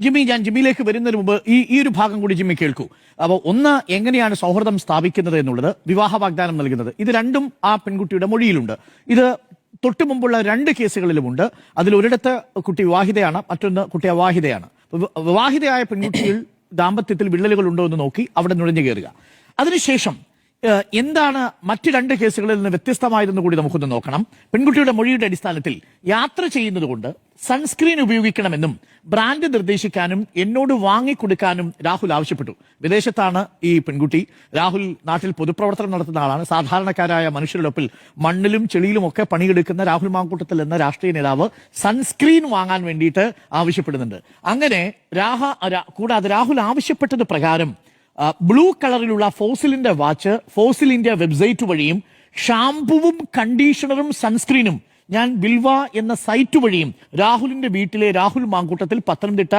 Jimmy, ഞാൻ ജിമ്മിയിലേക്ക് വരുന്നതിന് മുമ്പ് ഈ ഒരു ഭാഗം കൂടി ജിമ്മി കേൾക്കൂ. അപ്പോൾ ഒന്ന്, എങ്ങനെയാണ് സൗഹൃദം സ്ഥാപിക്കുന്നത് എന്നുള്ളത്, വിവാഹ വാഗ്ദാനം നൽകുന്നത്, ഇത് രണ്ടും ആ പെൺകുട്ടിയുടെ മൊഴിയിലുണ്ട്. ഇത് തൊട്ടു മുമ്പുള്ള 2 കേസുകളിലുമുണ്ട്. അതിലൊരിടത്ത് കുട്ടി വിവാഹിതയാണ്, മറ്റൊന്ന് കുട്ടി അവിവാഹിതയാണ്. വിവാഹിതയായ പെൺകുട്ടിയിൽ ദാമ്പത്യത്തിൽ വിള്ളലുകൾ ഉണ്ടോ എന്ന് നോക്കി അവിടെ നുഴഞ്ഞു കയറുക. അതിനുശേഷം എന്താണ് മറ്റ് 2 കേസുകളിൽ നിന്ന് വ്യത്യസ്തമായതെന്ന് കൂടി നമുക്കൊന്ന് നോക്കണം. പെൺകുട്ടിയുടെ മൊഴിയുടെ അടിസ്ഥാനത്തിൽ യാത്ര ചെയ്യുന്നത് കൊണ്ട് സൺസ്ക്രീൻ ഉപയോഗിക്കണമെന്നും ബ്രാൻഡ് നിർദ്ദേശിക്കാനും എന്നോട് വാങ്ങിക്കൊടുക്കാനും രാഹുൽ ആവശ്യപ്പെട്ടു. വിദേശത്താണ് ഈ പെൺകുട്ടി. രാഹുൽ നാട്ടിൽ പൊതുപ്രവർത്തനം നടത്തുന്ന ആളാണ്. സാധാരണക്കാരായ മനുഷ്യരോടൊപ്പം മണ്ണിലും ചെളിയിലും ഒക്കെ പണിയെടുക്കുന്ന രാഹുൽ മാങ്കൂട്ടത്തിൽ എന്ന രാഷ്ട്രീയ നേതാവ് സൺസ്ക്രീൻ വാങ്ങാൻ വേണ്ടിയിട്ട് ആവശ്യപ്പെടുന്നുണ്ട്. അങ്ങനെ കൂടാതെ രാഹുൽ ആവശ്യപ്പെട്ടത് പ്രകാരം ബ്ലൂ കളറിലുള്ള ഫോസിലിന്റെ വാച്ച് ഫോസിൽ ഇന്ത്യ വെബ്സൈറ്റ് വഴിയും ഷാംപൂവും കണ്ടീഷണറും സൺസ്ക്രീനും ഞാൻ ബിൽവ എന്ന സൈറ്റ് വഴിയും രാഹുലിന്റെ വീട്ടിലെ രാഹുൽ മാങ്കൂട്ടത്തിൽ പത്തനംതിട്ട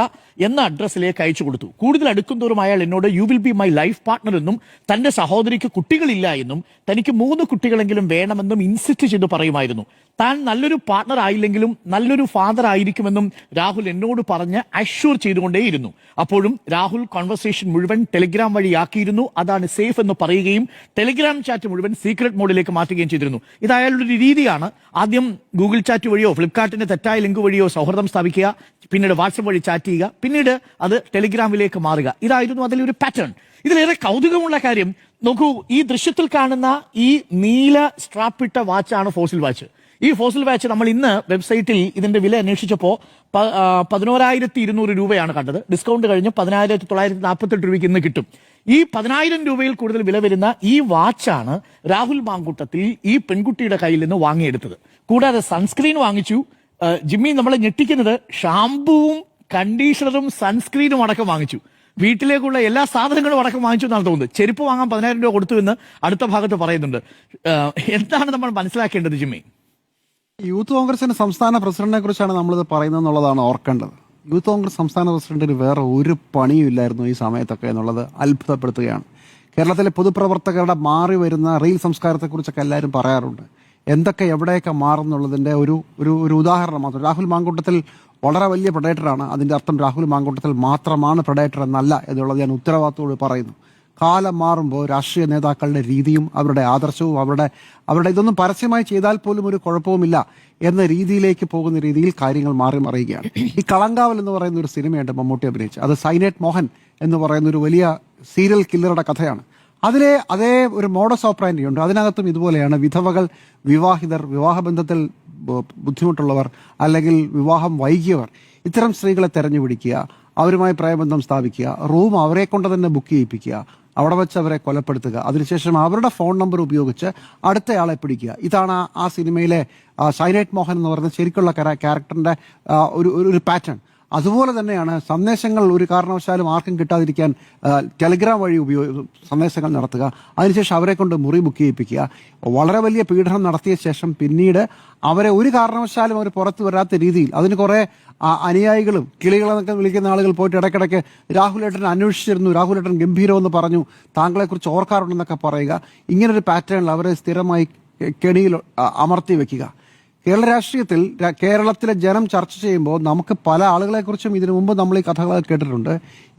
എന്ന അഡ്രസ്സിലേക്ക് അയച്ചു കൊടുത്തു. കൂടുതൽ അടുക്കുന്തോറും അയാൾ എന്നോട് you will be my life partner എന്നും തന്റെ സഹോദരിക്ക് കുട്ടികളില്ല എന്നും തനിക്ക് 3 കുട്ടികളെങ്കിലും വേണമെന്നും ഇൻസിസ്റ്റ് ചെയ്ത് പറയുമായിരുന്നു. താൻ നല്ലൊരു പാർട്ട്ണർ ആയില്ലെങ്കിലും നല്ലൊരു ഫാദർ ആയിരിക്കുമെന്നും രാഹുൽ എന്നോട് പറഞ്ഞ് അഷ്യൂർ ചെയ്തുകൊണ്ടേയിരുന്നു. അപ്പോഴും രാഹുൽ കോൺവെർസേഷൻ മുഴുവൻ ടെലിഗ്രാം വഴിയാക്കിയിരുന്നു. അതാണ് സേഫ് എന്ന് പറയുകയും ടെലിഗ്രാം ചാറ്റ് മുഴുവൻ സീക്രട്ട് മോഡിലേക്ക് മാറ്റുകയും ചെയ്തിരുന്നു. ഇത് അയാളുടെ ഒരു രീതിയാണ്. ആദ്യം ഗൂഗിൾ ചാറ്റ് വഴിയോ ഫ്ലിപ്കാർട്ടിന്റെ തെറ്റായ ലിങ്ക് വഴിയോ സൗഹൃദം സ്ഥാപിക്കുക, പിന്നീട് വാട്സപ്പ് വഴി ചാറ്റ് ചെയ്യുക, പിന്നീട് അത് ടെലിഗ്രാമിലേക്ക് മാറുക. ഇതായിരുന്നു അതിലൊരു പാറ്റേൺ. ഇതിലേറെ കൗതുകമുള്ള കാര്യം നോക്കൂ, ഈ ദൃശ്യത്തിൽ കാണുന്ന ഈ നീല സ്ട്രാപ്പിട്ട വാച്ചാണ് ഫോസിൽ വാച്ച്. ഈ ഫോസിൽ വാച്ച് നമ്മൾ ഇന്ന് വെബ്സൈറ്റിൽ ഇതിന്റെ വില അന്വേഷിച്ചപ്പോൾ 11,200 രൂപയാണ് കണ്ടത്. ഡിസ്കൗണ്ട് കഴിഞ്ഞ് 10,948 രൂപയ്ക്ക് ഇന്ന് കിട്ടും. ഈ 10,000 രൂപയിൽ കൂടുതൽ വില വരുന്ന ഈ വാച്ചാണ് രാഹുൽ മാങ്കൂട്ടത്തിൽ ഈ പെൺകുട്ടിയുടെ കയ്യിൽ നിന്ന് വാങ്ങിയെടുത്തത്. കൂടാതെ സൺസ്ക്രീൻ വാങ്ങിച്ചു. ജിമ്മി, നമ്മളെ ഞെട്ടിക്കുന്നത് ഷാംപൂവും കണ്ടീഷണറും സൺസ്ക്രീനും അടക്കം വാങ്ങിച്ചു. വീട്ടിലേക്കുള്ള എല്ലാ സാധനങ്ങളും അടക്കം വാങ്ങിച്ചു എന്നാണ് തോന്നുന്നത്. ചെരുപ്പ് വാങ്ങാൻ 10,000 രൂപ കൊടുത്തു എന്ന് അടുത്ത ഭാഗത്ത് പറയുന്നുണ്ട്. എന്താണ് നമ്മൾ മനസ്സിലാക്കേണ്ടത് ജിമ്മി? യൂത്ത് കോൺഗ്രസിന്റെ സംസ്ഥാന പ്രസിഡന്റിനെ കുറിച്ചാണ് നമ്മളിത് പറയുന്നത് എന്നുള്ളതാണ് ഓർക്കേണ്ടത്. യൂത്ത് കോൺഗ്രസ് സംസ്ഥാന പ്രസിഡന്റിന് വേറെ ഒരു പണിയും ഇല്ലായിരുന്നു ഈ സമയത്തൊക്കെ എന്നുള്ളത് അത്ഭുതപ്പെടുത്തുകയാണ്. കേരളത്തിലെ പൊതുപ്രവർത്തകരുടെ മാറി വരുന്ന റീൽ സംസ്കാരത്തെക്കുറിച്ചൊക്കെ എല്ലാവരും പറയാറുണ്ട്. എന്തൊക്കെ എവിടെയൊക്കെ മാറുന്നുള്ളതിന്റെ ഒരു ഉദാഹരണം മാത്രം. രാഹുൽ മാങ്കൂട്ടത്തിൽ വളരെ വലിയ പ്രൊഡേറ്ററാണ്. അതിന്റെ അർത്ഥം രാഹുൽ മാങ്കൂട്ടത്തിൽ മാത്രമാണ് പ്രൊഡേറ്റർ എന്നല്ല എന്നുള്ളത് ഞാൻ ഉത്തരവാദിത്തോട് പറയുന്നു. കാലം മാറുമ്പോൾ രാഷ്ട്രീയ നേതാക്കളുടെ രീതിയും അവരുടെ ആദർശവും അവരുടെ ഇതൊന്നും പരസ്യമായി ചെയ്താൽ പോലും ഒരു കുഴപ്പവുമില്ല എന്ന രീതിയിലേക്ക് പോകുന്ന രീതിയിൽ കാര്യങ്ങൾ മാറി മറിയുകയാണ്. ഈ കളങ്കാവൽ എന്ന് പറയുന്ന ഒരു സിനിമയുണ്ട് മമ്മൂട്ടി അഭിനയിച്ച്. അത് സൈനേറ്റ് മോഹൻ എന്ന് പറയുന്ന ഒരു വലിയ സീരിയൽ കില്ലറുടെ കഥയാണ്. അതിലെ അതേ ഒരു മോഡസ് ഓപ്പറാൻഡി ഉണ്ട്. അതിനകത്തും ഇതുപോലെയാണ്. വിധവകൾ, വിവാഹിതർ, വിവാഹബന്ധത്തിൽ ബുദ്ധിമുട്ടുള്ളവർ അല്ലെങ്കിൽ വിവാഹം വൈകിയവർ, ഇത്തരം സ്ത്രീകളെ തെരഞ്ഞുപിടിക്കുക, അവരുമായി പ്രേമബന്ധം സ്ഥാപിക്കുക, റൂം അവരെ കൊണ്ട് തന്നെ ബുക്ക് ചെയ്യിപ്പിക്കുക, അവിടെ വെച്ച് അവരെ കൊലപ്പെടുത്തുക, അതിനുശേഷം അവരുടെ ഫോൺ നമ്പർ ഉപയോഗിച്ച് അടുത്തയാളെ പിടിക്കുക. ഇതാണ് ആ സിനിമയിലെ സൈനേറ്റ് മോഹൻ എന്ന് പറയുന്ന ശരിക്കുള്ള ക്യാരക്ടറിന്റെ ഒരു പാറ്റേൺ. അതുപോലെ തന്നെയാണ് സന്ദേശങ്ങൾ ഒരു കാരണവശാലും ആർക്കും കിട്ടാതിരിക്കാൻ ടെലിഗ്രാം വഴി സന്ദേശങ്ങൾ നടത്തുക, അതിനുശേഷം അവരെ കൊണ്ട് മുറി ബുക്ക് ചെയ്യിപ്പിക്കുക, വളരെ വലിയ പീഡനം നടത്തിയ ശേഷം പിന്നീട് അവരെ ഒരു കാരണവശാലും അവർ പുറത്തു വരാത്ത രീതിയിൽ അതിന് കുറെ അനുയായികളും കിളികളെന്നൊക്കെ വിളിക്കുന്ന ആളുകൾ പോയിട്ട് ഇടയ്ക്കിടയ്ക്ക് രാഹുലേട്ടൻ അന്വേഷിച്ചിരുന്നു, രാഹുലേട്ടൻ ഗംഭീരമെന്ന് പറഞ്ഞു, താങ്കളെക്കുറിച്ച് ഓർക്കാറുണ്ടെന്നൊക്കെ പറയുക. ഇങ്ങനൊരു പാറ്റേണിൽ അവരെ സ്ഥിരമായി കെണിയിൽ അമർത്തി വെക്കുക. കേരള രാഷ്ട്രീയത്തിൽ കേരളത്തിലെ ജനം ചർച്ച ചെയ്യുമ്പോൾ നമുക്ക് പല ആളുകളെക്കുറിച്ചും ഇതിനു മുമ്പ് നമ്മൾ ഈ കഥകളൊക്കെ കേട്ടിട്ടുണ്ട്.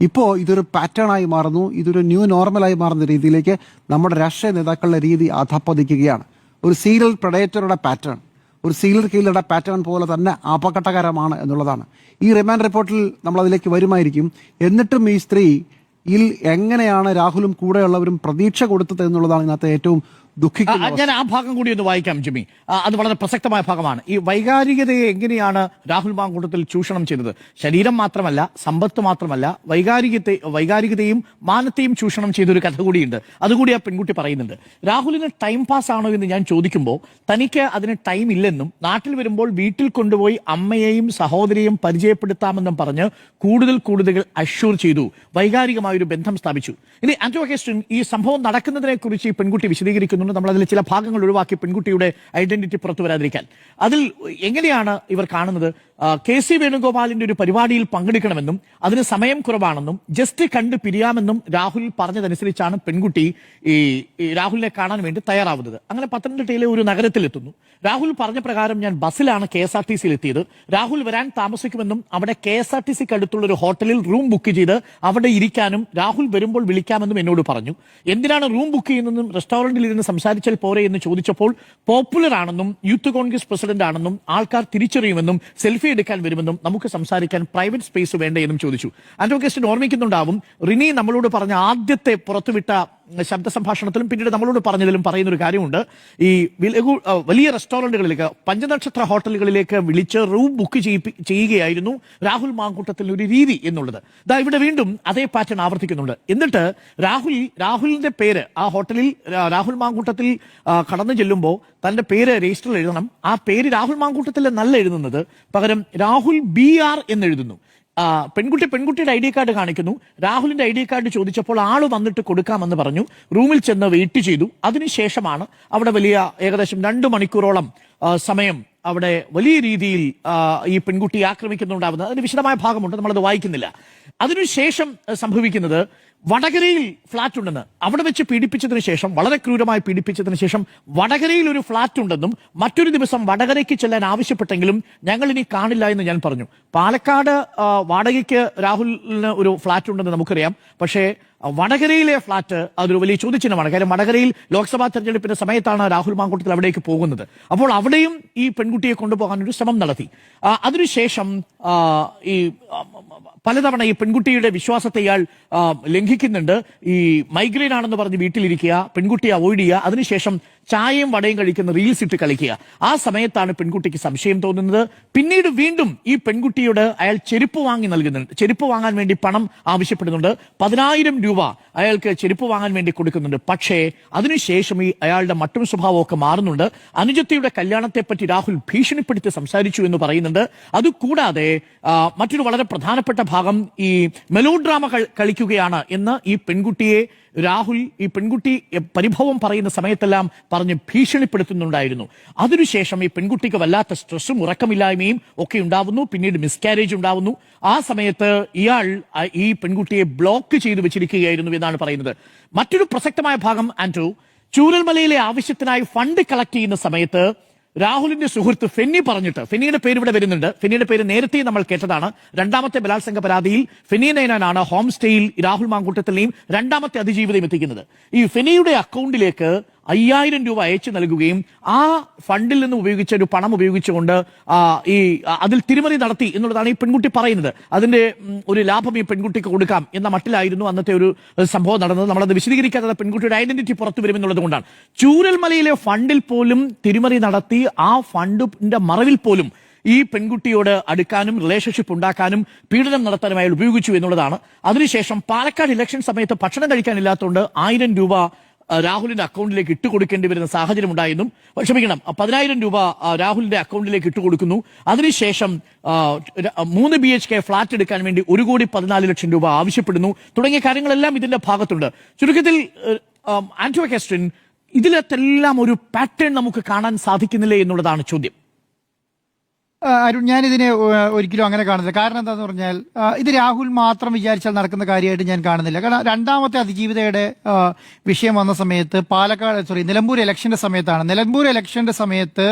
ഇപ്പോൾ ഇതൊരു പാറ്റേണായി മാറുന്നു. ഇതൊരു ന്യൂ നോർമലായി മാറുന്ന രീതിയിലേക്ക് നമ്മുടെ രാഷ്ട്രീയ നേതാക്കളുടെ രീതി അധപ്പതിക്കുകയാണ്. ഒരു സീരിയൽ പ്രഡേറ്ററുടെ പാറ്റേൺ, ഒരു സീരിയൽ കില്ലറുടെ പാറ്റേൺ പോലെ തന്നെ അപകടകരമാണ് എന്നുള്ളതാണ്. ഈ റിമാൻഡ് റിപ്പോർട്ടിൽ നമ്മൾ അതിലേക്ക് വരുമായിരിക്കും. എന്നിട്ടും ഈ സ്ത്രീയിൽ എങ്ങനെയാണ് രാഹുലും കൂടെയുള്ളവരും പ്രതീക്ഷ കൊടുത്തത് എന്നുള്ളതാണ് ഇതിനകത്ത് ഏറ്റവും ഞാൻ ആ ഭാഗം കൂടി ഒന്ന് വായിക്കാം ജിമ്മി. അത് വളരെ പ്രസക്തമായ ഭാഗമാണ്. ഈ വൈകാരികതയെ എങ്ങനെയാണ് രാഹുൽ മാങ്കൂട്ടത്തിൽ ചൂഷണം ചെയ്തത്? ശരീരം മാത്രമല്ല, സമ്പത്ത് മാത്രമല്ല, വൈകാരികതയും മാനത്തെയും ചൂഷണം ചെയ്തൊരു കഥ കൂടിയുണ്ട്. അതുകൂടി ആ പെൺകുട്ടി പറയുന്നുണ്ട്. രാഹുലിന് ടൈം പാസ് ആണോ എന്ന് ഞാൻ ചോദിക്കുമ്പോൾ തനിക്ക് അതിന് ടൈം ഇല്ലെന്നും നാട്ടിൽ വരുമ്പോൾ വീട്ടിൽ കൊണ്ടുപോയി അമ്മയെയും സഹോദരിയെയും പരിചയപ്പെടുത്താമെന്നും പറഞ്ഞ് കൂടുതൽ അഷ്യൂർ ചെയ്തു. വൈകാരികമായൊരു ബന്ധം സ്ഥാപിച്ചു. ഇനി ആന്റോ അഗസ്റ്റിൻ, ഈ സംഭവം നടക്കുന്നതിനെ കുറിച്ച് ഈ പെൺകുട്ടി വിശദീകരിക്കുന്നു. പറയുന്നുണ്ട്. നമ്മൾ അതിൽ ചില ഭാഗങ്ങൾ ഒഴിവാക്കി പെൺകുട്ടിയുടെ ഐഡന്റിറ്റി പുറത്തു വരാതിരിക്കാൻ. അതിൽ എങ്ങനെയാണ് ഇവർ കാണുന്നത്? KC വേണുഗോപാലിന്റെ ഒരു പരിപാടിയിൽ പങ്കെടുക്കണമെന്നും അതിന് സമയം കുറവാണെന്നും ജസ്റ്റ് കണ്ട് പിരിയാമെന്നും രാഹുൽ പറഞ്ഞതനുസരിച്ചാണ് പെൺകുട്ടി ഈ രാഹുലിനെ കാണാൻ വേണ്ടി തയ്യാറാവുന്നത്. അങ്ങനെ പത്തനംതിട്ടയിലെ ഒരു നഗരത്തിലെത്തുന്നു. രാഹുൽ പറഞ്ഞ പ്രകാരം ഞാൻ ബസ്സിലാണ് KSRTCയിൽ എത്തിയത്. രാഹുൽ വരാൻ താമസിക്കുമെന്നും അവിടെ KSRTCക്ക് അടുത്തുള്ള ഒരു ഹോട്ടലിൽ റൂം ബുക്ക് ചെയ്ത് അവിടെ ഇരിക്കാനും രാഹുൽ വരുമ്പോൾ വിളിക്കാമെന്നും എന്നോട് പറഞ്ഞു. എന്തിനാണ് റൂം ബുക്ക് ചെയ്യുന്നതെന്നും റെസ്റ്റോറന്റിൽ ഇരുന്ന് സംസാരിച്ചാൽ പോരെ എന്ന് ചോദിച്ചപ്പോൾ പോപ്പുലർ ആണെന്നും യൂത്ത് കോൺഗ്രസ് പ്രസിഡന്റ് ആണെന്നും ആൾക്കാർ തിരിച്ചറിയുമെന്നും സെൽഫി എടുക്കാൻ വരുമെന്നും നമുക്ക് സംസാരിക്കാൻ പ്രൈവറ്റ് സ്പേസ് വേണ്ടേ എന്നും ചോദിച്ചു. അഡ്വക്കേറ്റ് ഓർമ്മിക്കുന്നുണ്ടാവും, റിനി നമ്മളോട് പറഞ്ഞ ആദ്യത്തെ പുറത്തുവിട്ട ശബ്ദ സംഭാഷണത്തിലും പിന്നീട് നമ്മളോട് പറഞ്ഞതിലും പറയുന്ന ഒരു കാര്യമുണ്ട്. ഈ വലിയ റെസ്റ്റോറന്റുകളിലേക്ക്, പഞ്ചനക്ഷത്ര ഹോട്ടലുകളിലേക്ക് വിളിച്ച് റൂം ബുക്ക് ചെയ്യുകയായിരുന്നു രാഹുൽ മാങ്കൂട്ടത്തിൽ ഒരു രീതി എന്നുള്ളത്. ദാ ഇവിടെ വീണ്ടും അതേ പാറ്റേൺ ആവർത്തിക്കുന്നുണ്ട്. എന്നിട്ട് രാഹുലിന്റെ പേര് ആ ഹോട്ടലിൽ രാഹുൽ മാങ്കൂട്ടത്തിൽ കടന്നു ചെല്ലുമ്പോൾ തന്റെ പേര് രജിസ്റ്ററിൽ എഴുതണം. ആ പേര് രാഹുൽ മാങ്കൂട്ടത്തിൽ എന്നല്ല എഴുതുന്നത്, പകരം രാഹുൽ BR എന്നെഴുതുന്നു. പെൺകുട്ടിയുടെ ID കാർഡ് കാണിക്കുന്നു. രാഹുലിന്റെ ID കാർഡ് ചോദിച്ചപ്പോൾ ആള് വന്നിട്ട് കൊടുക്കാമെന്ന് പറഞ്ഞു. റൂമിൽ ചെന്ന് വെയിറ്റ് ചെയ്തു. അതിനുശേഷമാണ് അവിടെ വലിയ ഏകദേശം 2 മണിക്കൂറോളം സമയം അവിടെ വലിയ രീതിയിൽ ഈ പെൺകുട്ടിയെ ആക്രമിക്കുന്നുണ്ടാവുന്നത്. അതിന് വിശദമായ ഭാഗമുണ്ട്, നമ്മളത് വായിക്കുന്നില്ല. അതിനുശേഷം സംഭവിക്കുന്നത്, വടകരയിൽ ഫ്ളാറ്റ് ഉണ്ടെന്ന് അവിടെ വെച്ച് പീഡിപ്പിച്ചതിന് ശേഷം, വളരെ ക്രൂരമായി പീഡിപ്പിച്ചതിന് ശേഷം വടകരയിൽ ഒരു ഫ്ളാറ്റ് ഉണ്ടെന്നും മറ്റൊരു ദിവസം വടകരയ്ക്ക് ചെല്ലാൻ ആവശ്യപ്പെട്ടെങ്കിലും ഞങ്ങൾ ഇനി കാണില്ല എന്ന് ഞാൻ പറഞ്ഞു. പാലക്കാട് വാടകയ്ക്ക് രാഹുലിന് ഒരു ഫ്ളാറ്റ് ഉണ്ടെന്ന് നമുക്കറിയാം. പക്ഷേ വടകരയിലെ ഫ്ളാറ്റ് അതൊരു വലിയ ചോദ്യചിഹ്നമാണ്. കാര്യം വടകരയിൽ ലോക്സഭാ തെരഞ്ഞെടുപ്പിന്റെ സമയത്താണ് രാഹുൽ മാങ്കൂട്ടത്തിൽ അവിടേക്ക് പോകുന്നത്. അപ്പോൾ അവിടെയും ഈ പെൺകുട്ടിയെ കൊണ്ടുപോകാൻ ഒരു ശ്രമം നടത്തി. അതിനുശേഷം ഈ പലതവണ ഈ പെൺകുട്ടിയുടെ വിശ്വാസത്തെ ഇയാൾ ലംഘിക്കുന്നുണ്ട്. ഈ മൈഗ്രെയിൻ ആണെന്ന് പറഞ്ഞ് വീട്ടിലിരിക്കുക, പെൺകുട്ടിയെ അവോയ്ഡ് ചെയ്യുക, അതിനുശേഷം ചായയും വടയും കഴിക്കുന്ന റീൽസ് ഇട്ട് കളിക്കുക. ആ സമയത്താണ് പെൺകുട്ടിക്ക് സംശയം തോന്നുന്നത്. പിന്നീട് വീണ്ടും ഈ പെൺകുട്ടിയോട് അയാൾ ചെരുപ്പ് വാങ്ങി നൽകുന്നുണ്ട്. ചെരുപ്പ് വാങ്ങാൻ വേണ്ടി പണം ആവശ്യപ്പെടുന്നുണ്ട്. 10,000 രൂപ അയാൾക്ക് ചെരുപ്പ് വാങ്ങാൻ വേണ്ടി കൊടുക്കുന്നുണ്ട്. പക്ഷേ അതിനുശേഷം ഈ അയാളുടെ മട്ടും സ്വഭാവമൊക്കെ മാറുന്നുണ്ട്. അനുജത്തിയുടെ കല്യാണത്തെപ്പറ്റി രാഹുൽ ഭീഷണിപ്പെടുത്തി സംസാരിച്ചു എന്ന് പറയുന്നുണ്ട്. അതുകൂടാതെ മറ്റൊരു വളരെ പ്രധാനപ്പെട്ട ഭാഗം, ഈ മെലോ ഡ്രാമ കളിക്കുകയാണ് എന്ന് ഈ പെൺകുട്ടി പരിഭവം പറയുന്ന സമയത്തെല്ലാം പറഞ്ഞ് ഭീഷണിപ്പെടുത്തുന്നുണ്ടായിരുന്നു. അതിനുശേഷം ഈ പെൺകുട്ടിക്ക് വല്ലാത്ത സ്ട്രെസ്സും ഉറക്കമില്ലായ്മയും ഒക്കെ ഉണ്ടാവുന്നു. പിന്നീട് മിസ്കാരേജ് ഉണ്ടാവുന്നു. ആ സമയത്ത് ഇയാൾ ഈ പെൺകുട്ടിയെ ബ്ലോക്ക് ചെയ്തു വെച്ചിരിക്കുകയായിരുന്നു എന്നാണ് പറയുന്നത്. മറ്റൊരു പ്രസക്തമായ ഭാഗം, ആൻഡ്രു, ചൂരൽമലയിലെ ആവശ്യത്തിനായി ഫണ്ട് കളക്ട് ചെയ്യുന്ന സമയത്ത് രാഹുലിന്റെ സുഹൃത്ത് ഫെന്നി പറഞ്ഞിട്ട്, ഫെന്നിയുടെ പേര് ഇവിടെ വരുന്നുണ്ട്. ഫെന്നിയുടെ പേര് നേരത്തെ നമ്മൾ കേട്ടതാണ്. രണ്ടാമത്തെ ബലാത്സംഗ പരാതിയിൽ ഫെന്നി നൈനാനാണ് ഹോം സ്റ്റേയിൽ രാഹുൽ മാങ്കൂട്ടത്തിനെയും രണ്ടാമത്തെ അതിജീവിതയും എത്തിക്കുന്നത്. ഈ ഫെന്നിയുടെ അക്കൗണ്ടിലേക്ക് 5,000 രൂപ അയച്ചു നൽകുകയും ആ ഫണ്ടിൽ നിന്ന് ഉപയോഗിച്ച ഒരു പണം ഉപയോഗിച്ചുകൊണ്ട് അതിൽ തിരിമറി നടത്തി എന്നുള്ളതാണ് ഈ പെൺകുട്ടി പറയുന്നത്. അതിന്റെ ഒരു ലാഭം ഈ പെൺകുട്ടിക്ക് കൊടുക്കാം എന്ന മട്ടിലായിരുന്നു അന്നത്തെ ഒരു സംഭവം നടന്നത്. നമ്മളത് വിശദീകരിക്കാതെ പെൺകുട്ടിയുടെ ഐഡന്റിറ്റി പുറത്തു വരുമെന്നുള്ളത് കൊണ്ടാണ്. ചൂരൽമലയിലെ ഫണ്ടിൽ പോലും തിരിമറി നടത്തി ആ ഫണ്ടിന്റെ മറവിൽ പോലും ഈ പെൺകുട്ടിയോട് അടുക്കാനും റിലേഷൻഷിപ്പ് ഉണ്ടാക്കാനും പീഡനം നടത്താനും അയാൾ ഉപയോഗിച്ചു എന്നുള്ളതാണ്. അതിനുശേഷം പാലക്കാട് ഇലക്ഷൻ സമയത്ത് ഭക്ഷണം കഴിക്കാനില്ലാത്തതുകൊണ്ട് 1000 രൂപ രാഹുലിന്റെ അക്കൗണ്ടിലേക്ക് ഇട്ടുകൊടുക്കേണ്ടി വരുന്ന സാഹചര്യം ഉണ്ടായിരുന്നു. ക്ഷമിക്കണം, 10,000 രൂപ രാഹുലിന്റെ അക്കൗണ്ടിലേക്ക് ഇട്ടുകൊടുക്കുന്നു. അതിനുശേഷം 3 BHK ഫ്ളാറ്റ് എടുക്കാൻ വേണ്ടി 1,14,00,000 രൂപ ആവശ്യപ്പെടുന്നു. തുടങ്ങിയ കാര്യങ്ങളെല്ലാം ഇതിന്റെ ഭാഗത്തുണ്ട്. ചുരുക്കത്തിൽ ആന്റോ കാസ്ട്രിൻ, ഇതിലെല്ലാം ഒരു പാറ്റേൺ നമുക്ക് കാണാൻ സാധിക്കുന്നില്ലേ എന്നുള്ളതാണ് ചോദ്യം. അരുൺ, ഞാനിതിനെ ഒരിക്കലും അങ്ങനെ കാണുന്നില്ല. കാരണം എന്താന്ന് പറഞ്ഞാൽ ഇത് രാഹുൽ മാത്രം വിചാരിച്ചാൽ നടക്കുന്ന കാര്യമായിട്ട് ഞാൻ കാണുന്നില്ല. കാരണം രണ്ടാമത്തെ അതിജീവിതയുടെ വിഷയം വന്ന സമയത്ത് നിലമ്പൂർ ഇലക്ഷന്റെ സമയത്താണ്. നിലമ്പൂർ ഇലക്ഷന്റെ സമയത്ത്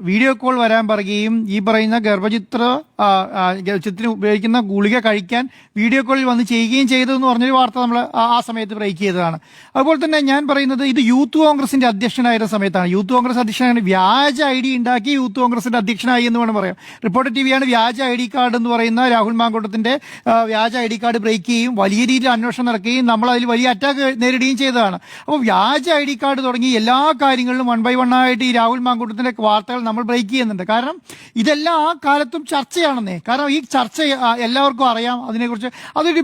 വീഡിയോ കോൾ വരാൻ പറയുകയും ഈ പറയുന്ന ഗർഭചിത്രത്തിന് ഉപയോഗിക്കുന്ന ഗുളിക കഴിക്കാൻ വീഡിയോ കോളിൽ വന്ന് ചെയ്യുകയും ചെയ്തതെന്ന് പറഞ്ഞൊരു വാർത്ത നമ്മൾ ആ സമയത്ത് ബ്രേക്ക് ചെയ്തതാണ്. അതുപോലെ തന്നെ ഞാൻ പറയുന്നത് ഇത് യൂത്ത് കോൺഗ്രസിന്റെ അധ്യക്ഷനായിരുന്ന സമയത്താണ്. യൂത്ത് കോൺഗ്രസ് അധ്യക്ഷനാണ് വ്യാജ ID ഉണ്ടാക്കി യൂത്ത് കോൺഗ്രസിന്റെ അധ്യക്ഷനായി എന്ന് വേണം പറയാം. റിപ്പോർട്ടർ ടിവിയാണ് വ്യാജ ID കാർഡ് എന്ന് പറയുന്ന രാഹുൽ മാങ്കൂട്ടത്തിന്റെ വ്യാജ ID കാർഡ് ബ്രേക്ക് ചെയ്യുകയും വലിയ രീതിയിൽ അന്വേഷണം നടക്കുകയും നമ്മൾ അതിൽ വലിയ അറ്റാക്ക് നേരിടുകയും ചെയ്തതാണ്. അപ്പോൾ വ്യാജ ID കാർഡ് തുടങ്ങി എല്ലാ കാര്യങ്ങളിലും 1 by 1 ആയിട്ട് ഈ രാഹുൽ മാങ്കൂട്ടത്തിന്റെ വാർത്തകൾ നമ്മൾ ബ്രേക്ക് ചെയ്യുന്നുണ്ട്. കാരണം ഇതെല്ലാം ആ കാലത്തും ചർച്ചയാണെന്നേ. കാരണം ഈ ചർച്ച എല്ലാവർക്കും അറിയാം. അതിനെക്കുറിച്ച് അതൊരു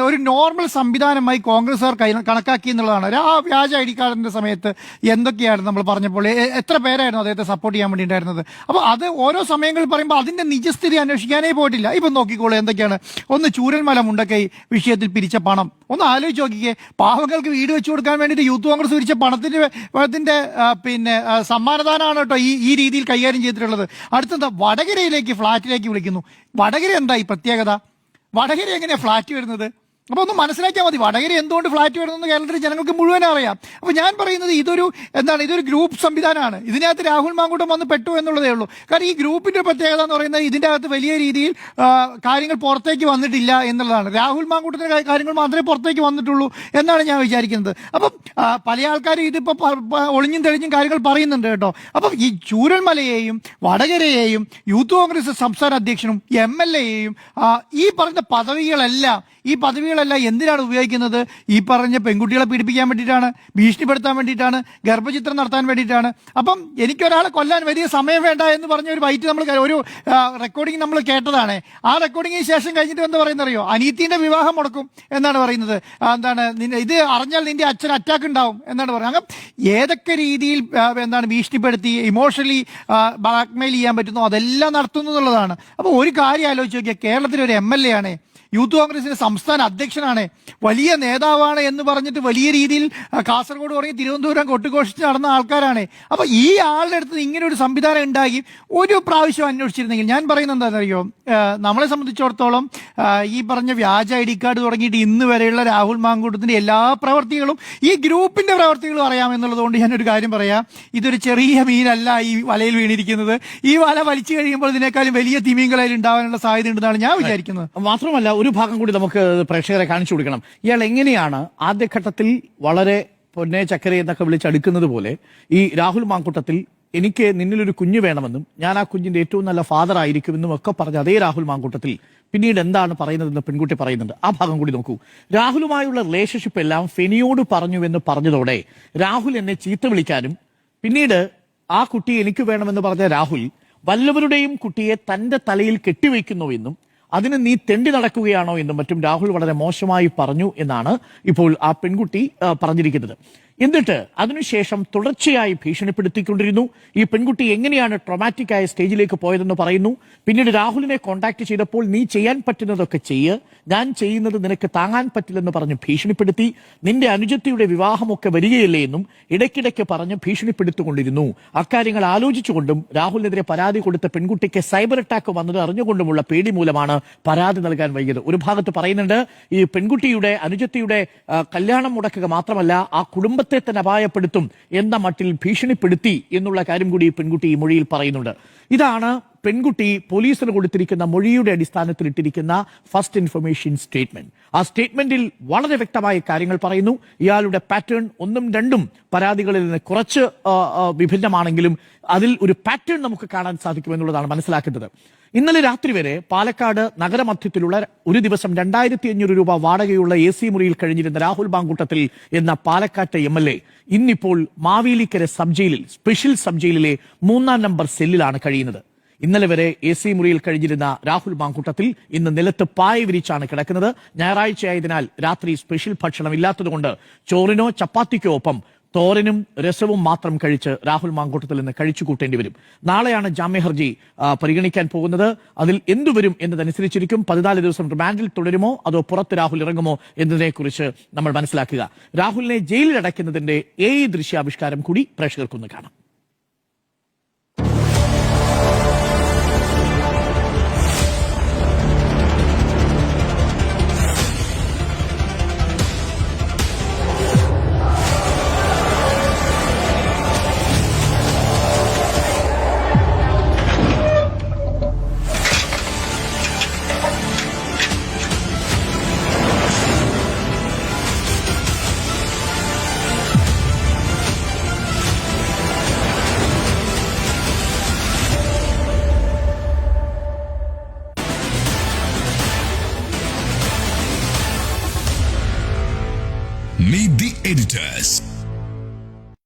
ഒരു നോർമൽ സംവിധാനമായി കോൺഗ്രസ്സുകാർ കണക്കാക്കി എന്നുള്ളതാണ്. ആ വ്യാജ ID കാർഡിന്റെ സമയത്ത് എന്തൊക്കെയായിരുന്നു നമ്മൾ പറഞ്ഞപ്പോൾ എത്ര പേരായിരുന്നു അദ്ദേഹത്തെ സപ്പോർട്ട് ചെയ്യാൻ വേണ്ടി ഉണ്ടായിരുന്നത്. അപ്പോൾ അത് ഓരോ സമയങ്ങളിൽ പറയുമ്പോൾ അതിന്റെ നിജസ്ഥിതി അന്വേഷിക്കാനേ പോയിട്ടില്ല. ഇപ്പം നോക്കിക്കോളൂ എന്തൊക്കെയാണ്. ഒന്ന് ചൂരൽമല മുണ്ടക്കൈ വിഷയത്തിൽ പിരിച്ച പണം ഒന്ന് ആലോചിച്ച് നോക്കിക്കേ. പാവങ്ങൾക്ക് വീട് വെച്ചു കൊടുക്കാൻ വേണ്ടിയിട്ട് യൂത്ത് കോൺഗ്രസ് പിരിച്ച പണത്തിന്റെ സമ്മാനദാനമാണ് കേട്ടോ ഈ രീതിയിൽ കൈകാര്യം ചെയ്തിട്ടുള്ളത്. അടുത്തെന്താ, വടകരയിലേക്ക് ഫ്ളാറ്റിലേക്ക് വിളിക്കുന്നു. വടകര എന്താ ഈ പ്രത്യേകത? വടകര എങ്ങനെയാ ഫ്ളാറ്റ് വരുന്നത്? അപ്പോൾ ഒന്ന് മനസ്സിലാക്കിയാൽ മതി വടകര എന്തുകൊണ്ട് ഫ്ളാറ്റ് വരുന്നത് കേരളത്തിലെ ജനങ്ങൾക്ക് മുഴുവൻ അറിയാം. അപ്പോൾ ഞാൻ പറയുന്നത് ഇതൊരു ഗ്രൂപ്പ് സംവിധാനമാണ്. ഇതിനകത്ത് രാഹുൽ മാങ്കൂട്ടം വന്ന് പെട്ടു എന്നുള്ളതേ ഉള്ളൂ. കാരണം ഈ ഗ്രൂപ്പിന്റെ പ്രത്യേകത എന്ന് പറയുന്നത് ഇതിന്റെ അകത്ത് വലിയ രീതിയിൽ കാര്യങ്ങൾ പുറത്തേക്ക് വന്നിട്ടില്ല എന്നുള്ളതാണ്. രാഹുൽ മാങ്കൂട്ടത്തിന്റെ കാര്യങ്ങൾ മാത്രമേ പുറത്തേക്ക് വന്നിട്ടുള്ളൂ എന്നാണ് ഞാൻ വിചാരിക്കുന്നത്. അപ്പം പല ആൾക്കാരും ഇതിപ്പോൾ ഒളിഞ്ഞും തെളിഞ്ഞും കാര്യങ്ങൾ പറയുന്നുണ്ട് കേട്ടോ. അപ്പം ഈ ചൂരൽമലയെയും വടകരയെയും യൂത്ത് കോൺഗ്രസ് സംസ്ഥാന അധ്യക്ഷനും MLA-യെയും ഈ പറഞ്ഞ പദവികളെല്ലാം എന്തിനാണ് ഉപയോഗിക്കുന്നത്? ഈ പറഞ്ഞ പെൺകുട്ടികളെ പീഡിപ്പിക്കാൻ വേണ്ടിയിട്ടാണ്, ഭീഷണിപ്പെടുത്താൻ വേണ്ടിയിട്ടാണ്, ഗർഭചിത്രം നടത്താൻ വേണ്ടിയിട്ടാണ്. അപ്പം എനിക്കൊരാളെ കൊല്ലാൻ വലിയ സമയം വേണ്ട എന്ന് പറഞ്ഞ ഒരു ബൈറ്റ് ഒരു റെക്കോർഡിംഗ് നമ്മൾ കേട്ടതാണ്. ആ റെക്കോർഡിങ്ങിന് ശേഷം കഴിഞ്ഞിട്ട് എന്താ പറയുന്നറിയോ? അനീതിന്റെ വിവാഹം മുടക്കും എന്നാണ് പറയുന്നത്. ഇത് അറിഞ്ഞാൽ നിന്റെ അച്ഛൻ അറ്റാക്ക് ഉണ്ടാവും എന്നാണ് പറയുന്നത്. അങ്ങനെ ഏതൊക്കെ രീതിയിൽ ഭീഷണിപ്പെടുത്തി ഇമോഷണലി ബ്ലാക്ക്മെയിൽ ചെയ്യാൻ പറ്റുന്നോ അതെല്ലാം നടത്തുന്നു എന്നുള്ളതാണ്. അപ്പോൾ ഒരു കാര്യം ആലോചിച്ച് നോക്കിയാൽ കേരളത്തിലെ ഒരു MLA ആണ്, യൂത്ത് കോൺഗ്രസിന്റെ സംസ്ഥാന അധ്യക്ഷനാണ്, വലിയ നേതാവാണ് എന്ന് പറഞ്ഞിട്ട് വലിയ രീതിയിൽ കാസർഗോഡ് തുടങ്ങി തിരുവനന്തപുരം കൊട്ടിഘോഷിച്ച് നടന്ന ആൾക്കാരാണ്. അപ്പൊ ഈ ആളുടെ അടുത്ത് ഇങ്ങനെ ഒരു സംവിധാനം ഉണ്ടാക്കി ഒരു പ്രാവശ്യം അന്വേഷിച്ചിരുന്നെങ്കിൽ, ഞാൻ പറയുന്നത് എന്താണെന്നറിയോ, നമ്മളെ സംബന്ധിച്ചിടത്തോളം ഈ പറഞ്ഞ വ്യാജ ID കാർഡ് തുടങ്ങിയിട്ട് ഇന്ന് വരെയുള്ള രാഹുൽ മാങ്കൂട്ടത്തിന്റെ എല്ലാ പ്രവർത്തികളും ഈ ഗ്രൂപ്പിന്റെ പ്രവർത്തികളും അറിയാമെന്നുള്ളത് കൊണ്ട് ഞാനൊരു കാര്യം പറയാം. ഇതൊരു ചെറിയ മീനല്ല ഈ വലയിൽ വീണിരിക്കുന്നത്. ഈ വല വലിച്ചു കഴിയുമ്പോൾ ഇതിനേക്കാളും വലിയ തിമിംഗലയിൽ ഉണ്ടാവാനുള്ള സാധ്യത ഉണ്ടെന്നാണ് ഞാൻ വിചാരിക്കുന്നത്. മാത്രമല്ല ഒരു ഭാഗം കൂടി നമുക്ക് പ്രേക്ഷകരെ കാണിച്ചു കൊടുക്കണം. ഇയാൾ എങ്ങനെയാണ് ആദ്യഘട്ടത്തിൽ വളരെ പൊന്നെ ചക്കര എന്നൊക്കെ വിളിച്ചടുക്കുന്നത് പോലെ ഈ രാഹുൽ മാങ്കൂട്ടത്തിൽ എനിക്ക് നിന്നിലൊരു കുഞ്ഞ് വേണമെന്നും ഞാൻ ആ കുഞ്ഞിന്റെ ഏറ്റവും നല്ല ഫാദർ ആയിരിക്കുമെന്നും ഒക്കെ പറഞ്ഞ അതേ രാഹുൽ മാങ്കൂട്ടത്തിൽ പിന്നീട് എന്താണ് പറയുന്നതെന്ന് പെൺകുട്ടി പറയുന്നുണ്ട്. ആ ഭാഗം കൂടി നോക്കൂ. രാഹുലുമായുള്ള റിലേഷൻഷിപ്പ് എല്ലാം ഫെനിയോട് പറഞ്ഞുവെന്ന് പറഞ്ഞതോടെ രാഹുൽ എന്നെ ചീത്ത വിളിക്കാനും പിന്നീട് ആ കുട്ടി എനിക്ക് വേണമെന്ന് പറഞ്ഞ രാഹുൽ വല്ലവരുടെയും കുട്ടിയെ തന്റെ തലയിൽ കെട്ടിവെക്കുന്നു എന്നും അതിന് നീ തെണ്ടി നടക്കുകയാണോ എന്നും മറ്റും രാഹുൽ വളരെ മോശമായി പറഞ്ഞു എന്നാണ് ഇപ്പോൾ ആ പെൺകുട്ടി പറഞ്ഞിരിക്കുന്നത്. എന്നിട്ട് അതിനുശേഷം തുടർച്ചയായി ഭീഷണിപ്പെടുത്തിക്കൊണ്ടിരുന്നു. ഈ പെൺകുട്ടി എങ്ങനെയാണ് ട്രോമാറ്റിക് ആയ സ്റ്റേജിലേക്ക് പോയതെന്ന് പറയുന്നു. പിന്നീട് രാഹുലിനെ കോൺടാക്ട് ചെയ്തപ്പോൾ നീ ചെയ്യാൻ പറ്റുന്നതൊക്കെ ചെയ്യ്, ഞാൻ ചെയ്യുന്നത് നിനക്ക് താങ്ങാൻ പറ്റില്ലെന്ന് പറഞ്ഞ് ഭീഷണിപ്പെടുത്തി. നിന്റെ അനുജത്തിയുടെ വിവാഹമൊക്കെ വരികയല്ലേ എന്നും ഇടയ്ക്കിടയ്ക്ക് പറഞ്ഞ് ഭീഷണിപ്പെടുത്തിക്കൊണ്ടിരുന്നു. അക്കാര്യങ്ങൾ ആലോചിച്ചുകൊണ്ടും രാഹുലിനെതിരെ പരാതി കൊടുത്ത പെൺകുട്ടിക്ക് സൈബർ അറ്റാക്ക് വന്നത് അറിഞ്ഞുകൊണ്ടുമുള്ള പേടി മൂലമാണ് പരാതി നൽകാൻ വൈകിയത്. ഒരു ഭാഗത്ത് പറയുന്നുണ്ട് ഈ പെൺകുട്ടിയുടെ അനുജത്തിയുടെ കല്യാണം മുടക്കുക മാത്രമല്ല ആ കുടുംബത്തെ തന്നെ അപായപ്പെടുത്തും എന്ന മട്ടിൽ ഭീഷണിപ്പെടുത്തി എന്നുള്ള കാര്യം കൂടി പെൺകുട്ടി ഈ മൊഴിയിൽ പറയുന്നുണ്ട്. ഇതാണ് പെൺകുട്ടി പോലീസിന് കൊടുത്തിരിക്കുന്ന മൊഴിയുടെ അടിസ്ഥാനത്തിൽ ഇട്ടിരിക്കുന്ന ഫസ്റ്റ് ഇൻഫർമേഷൻ സ്റ്റേറ്റ്മെന്റ്. ആ സ്റ്റേറ്റ്മെന്റിൽ വളരെ വ്യക്തമായ കാര്യങ്ങൾ പറയുന്നു. ഇയാളുടെ പാറ്റേൺ ഒന്നും രണ്ടും പരാതികളിൽ നിന്ന് കുറച്ച് വിഭിന്നമാണെങ്കിലും അതിൽ ഒരു പാറ്റേൺ നമുക്ക് കാണാൻ സാധിക്കുമെന്നുള്ളതാണ് മനസ്സിലാക്കുന്നത്. ഇന്നലെ രാത്രി വരെ പാലക്കാട് നഗരമധ്യത്തിലുള്ള ഒരു ദിവസം 2500 രൂപ വാടകയുള്ള AC മുറിയിൽ കഴിഞ്ഞിരുന്ന രാഹുൽ മാങ്കൂട്ടത്തിൽ എന്ന പാലക്കാട്ടെ MLA ഇന്നിപ്പോൾ മാവേലിക്കര സബ് ജയിലിൽ, സ്പെഷ്യൽ സബ് ജയിലിലെ 3-ാം നമ്പർ സെല്ലിലാണ് കഴിയുന്നത്. ഇന്നലെ വരെ AC മുറിയിൽ കഴിഞ്ഞിരുന്ന രാഹുൽ മാങ്കൂട്ടത്തിൽ ഇന്ന് നിലത്ത് പായ വിരിച്ചാണ് കിടക്കുന്നത്. ഞായറാഴ്ചയായതിനാൽ രാത്രി സ്പെഷ്യൽ ഭക്ഷണം ഇല്ലാത്തതുകൊണ്ട് ചോറിനോ ചപ്പാത്തിക്കോ ഒപ്പം തോരനും രസവും മാത്രം കഴിച്ച് രാഹുൽ മാങ്കൂട്ടത്തിൽ നിന്ന് കഴിച്ചു കൂട്ടേണ്ടി വരും. നാളെയാണ് ജാമ്യ ഹർജി പരിഗണിക്കാൻ പോകുന്നത്. അതിൽ എന്തുവരും എന്നതനുസരിച്ചിരിക്കും 14 ദിവസം റിമാൻഡിൽ തുടരുമോ അതോ പുറത്ത് രാഹുൽ ഇറങ്ങുമോ എന്നതിനെക്കുറിച്ച് നമ്മൾ മനസ്സിലാക്കുക. രാഹുലിനെ ജയിലിൽ അടയ്ക്കുന്നതിന്റെ ദൃശ്യാവിഷ്കാരം കൂടി പ്രേക്ഷകർക്കൊന്ന് കാണാം. Meet the editors.